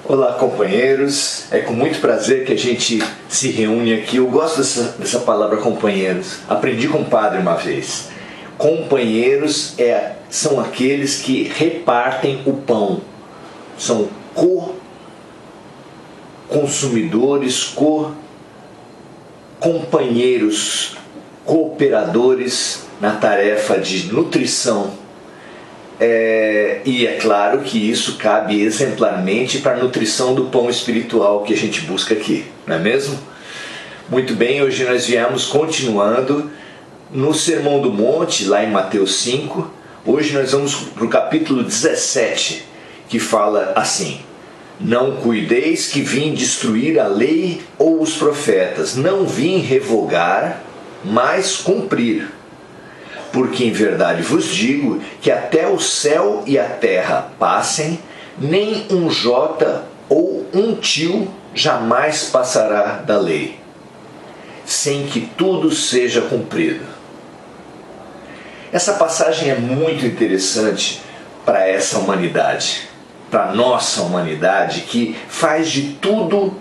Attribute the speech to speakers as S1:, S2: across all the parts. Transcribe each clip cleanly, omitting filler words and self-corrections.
S1: Olá, companheiros, é com muito prazer que a gente se reúne aqui. Eu gosto dessa palavra companheiros, aprendi com o padre uma vez. Companheiros são aqueles que repartem o pão, são co-consumidores, companheiros, cooperadores na tarefa de nutrição. E é claro que isso cabe exemplarmente para a nutrição do pão espiritual que a gente busca aqui, não é mesmo? Muito bem, hoje nós viemos continuando no Sermão do Monte, lá em Mateus 5. Hoje nós vamos para o capítulo 17, que fala assim: Não cuideis que vim destruir a lei ou os profetas, não vim revogar, mas cumprir. Porque em verdade vos digo que até o céu e a terra passem, nem um jota ou um tio jamais passará da lei, sem que tudo seja cumprido. Essa passagem é muito interessante para essa humanidade, para a nossa humanidade, que faz de tudo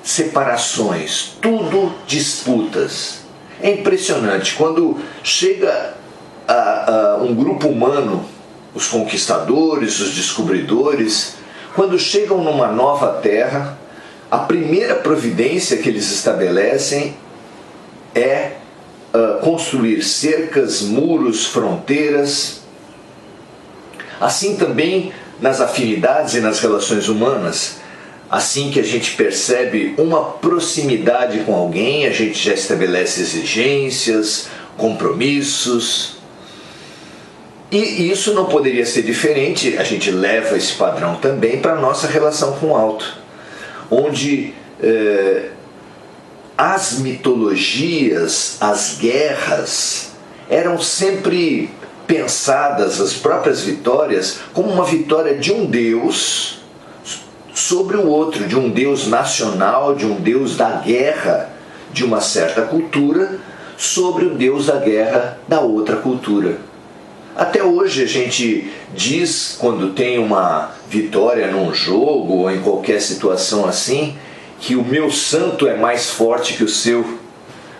S1: separações, tudo disputas. É impressionante, quando chega um grupo humano, os conquistadores, os descobridores, quando chegam numa nova terra, a primeira providência que eles estabelecem é construir cercas, muros, fronteiras. Assim também nas afinidades e nas relações humanas, assim que a gente percebe uma proximidade com alguém, a gente já estabelece exigências, compromissos. E isso não poderia ser diferente, a gente leva esse padrão também para a nossa relação com o alto, onde as mitologias, as guerras, eram sempre pensadas, as próprias vitórias, como uma vitória de um Deus sobre o outro, de um Deus nacional, de um Deus da guerra de uma certa cultura, sobre o Deus da guerra da outra cultura. Até hoje a gente diz, quando tem uma vitória num jogo ou em qualquer situação assim, que o meu santo é mais forte que o seu,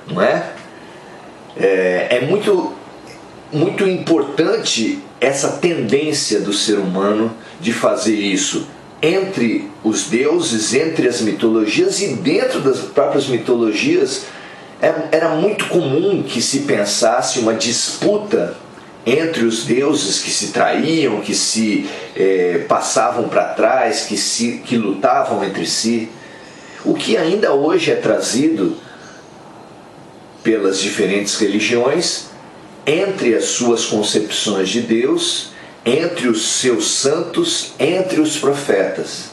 S1: não é? É muito importante essa tendência do ser humano de fazer isso entre os deuses, entre as mitologias, e dentro das próprias mitologias era muito comum que se pensasse uma disputa entre os deuses que se traíam, que se passavam para trás, que lutavam entre si. O que ainda hoje é trazido pelas diferentes religiões, entre as suas concepções de Deus, entre os seus santos, entre os profetas.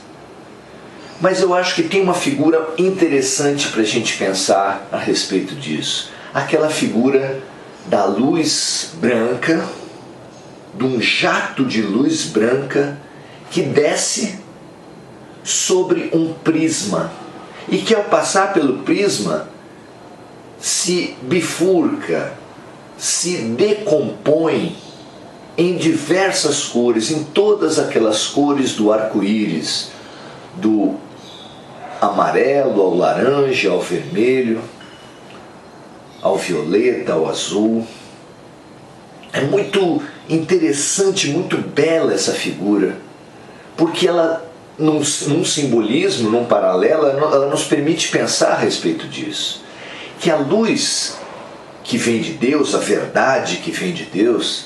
S1: Mas eu acho que tem uma figura interessante para a gente pensar a respeito disso. Aquela figura da luz branca, de um jato de luz branca que desce sobre um prisma e que, ao passar pelo prisma, se bifurca, se decompõe em diversas cores, em todas aquelas cores do arco-íris, do amarelo ao laranja, ao vermelho, ao violeta, ao azul. É muito interessante, muito bela essa figura, porque ela, num simbolismo, num paralelo, ela nos permite pensar a respeito disso. Que a luz que vem de Deus, a verdade que vem de Deus,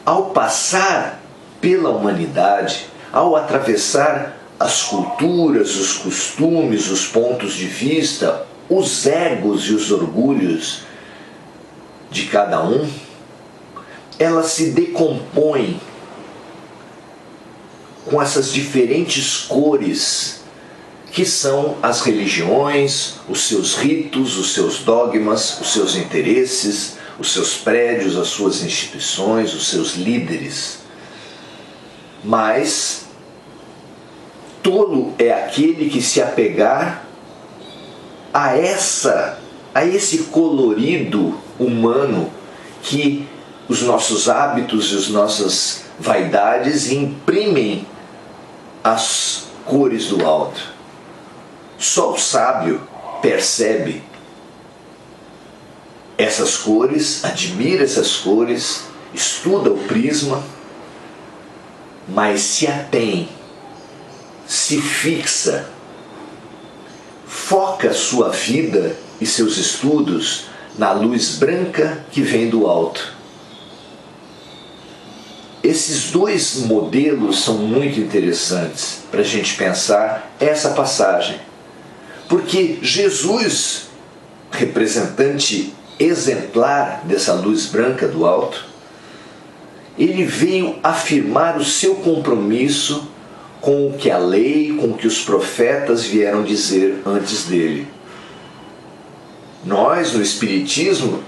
S1: ao passar pela humanidade, ao atravessar as culturas, os costumes, os pontos de vista, os egos e os orgulhos de cada um, ela se decompõe com essas diferentes cores que são as religiões, os seus ritos, os seus dogmas, os seus interesses, os seus prédios, as suas instituições, os seus líderes. Mas tolo é aquele que se apegar a esse colorido humano que os nossos hábitos e as nossas vaidades imprimem cores do alto. Só o sábio percebe essas cores, admira essas cores, estuda o prisma, mas se atém, se fixa, foca sua vida e seus estudos na luz branca que vem do alto. Esses dois modelos são muito interessantes para a gente pensar essa passagem, porque Jesus, representante exemplar dessa luz branca do alto, ele veio afirmar o seu compromisso com o que a lei, com o que os profetas vieram dizer antes dele. Nós, no Espiritismo,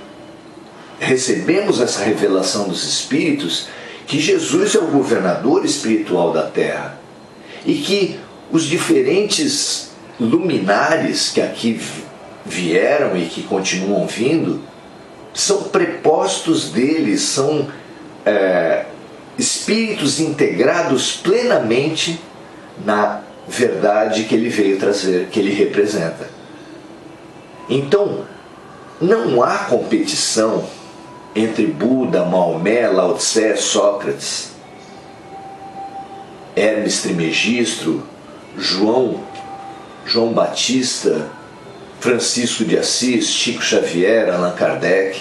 S1: recebemos essa revelação dos Espíritos que Jesus é o governador espiritual da Terra e que os diferentes luminares que aqui vieram e que continuam vindo são prepostos dele, são espíritos integrados plenamente na verdade que ele veio trazer, que ele representa. Então, não há competição entre Buda, Maomé, Lao Tse, Sócrates, Hermes Trismegisto, João Batista, Francisco de Assis, Chico Xavier, Allan Kardec.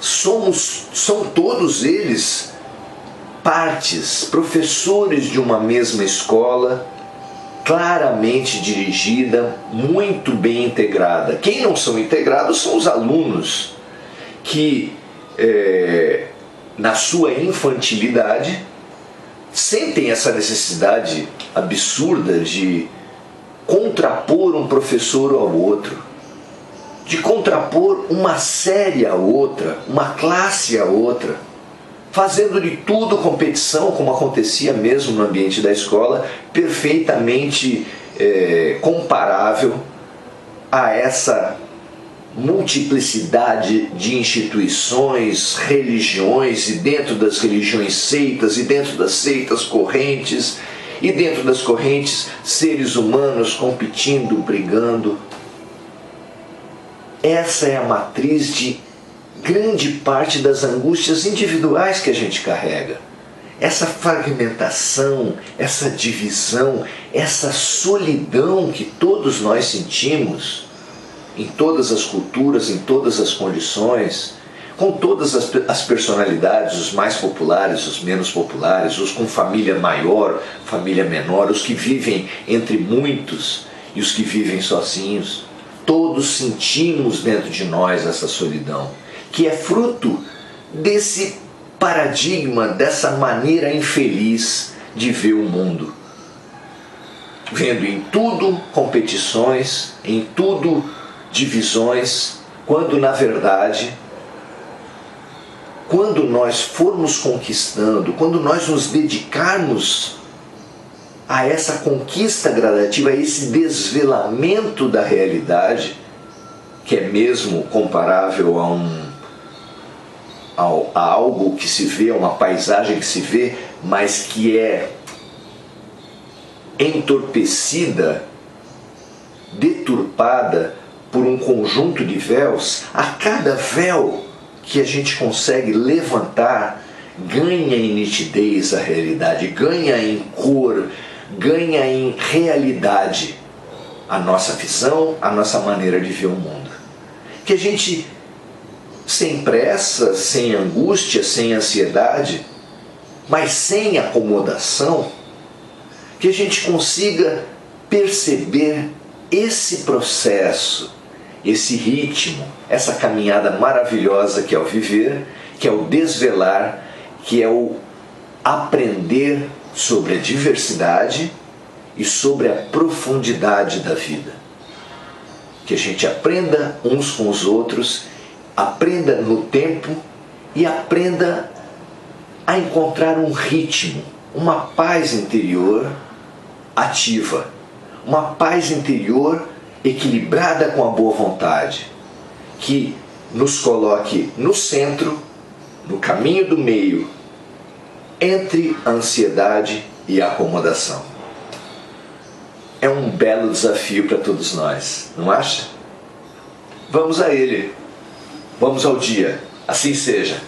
S1: São todos eles partes, professores de uma mesma escola, claramente dirigida, muito bem integrada. Quem não são integrados são os alunos que, na sua infantilidade, sentem essa necessidade absurda de contrapor um professor ao outro, de contrapor uma série a outra, uma classe a outra, fazendo de tudo competição, como acontecia mesmo no ambiente da escola, perfeitamente comparável a essa multiplicidade de instituições, religiões, e dentro das religiões seitas, e dentro das seitas correntes, e dentro das correntes seres humanos competindo, brigando. Essa é a matriz de grande parte das angústias individuais que a gente carrega. Essa fragmentação, essa divisão, essa solidão que todos nós sentimos em todas as culturas, em todas as condições, com todas as personalidades, os mais populares, os menos populares, os com família maior, família menor, os que vivem entre muitos e os que vivem sozinhos. Todos sentimos dentro de nós essa solidão, que é fruto desse paradigma, dessa maneira infeliz de ver o mundo. Vendo em tudo competições, em tudo divisões, quando na verdade, quando nós formos conquistando, quando nós nos dedicarmos a essa conquista gradativa, a esse desvelamento da realidade, que é mesmo comparável a algo que se vê, a uma paisagem que se vê, mas que é entorpecida, deturpada por um conjunto de véus. A cada véu que a gente consegue levantar, ganha em nitidez a realidade, ganha em cor, ganha em realidade a nossa visão, a nossa maneira de ver o mundo. Que a gente, sem pressa, sem angústia, sem ansiedade, mas sem acomodação, que a gente consiga perceber esse processo, esse ritmo, essa caminhada maravilhosa que é o viver, que é o desvelar, que é o aprender sobre a diversidade e sobre a profundidade da vida. Que a gente aprenda uns com os outros, aprenda no tempo e aprenda a encontrar um ritmo, uma paz interior ativa, uma paz interior equilibrada com a boa vontade, que nos coloque no centro, no caminho do meio, entre a ansiedade e acomodação. É um belo desafio para todos nós, não acha? Vamos a ele. Vamos ao dia. Assim seja.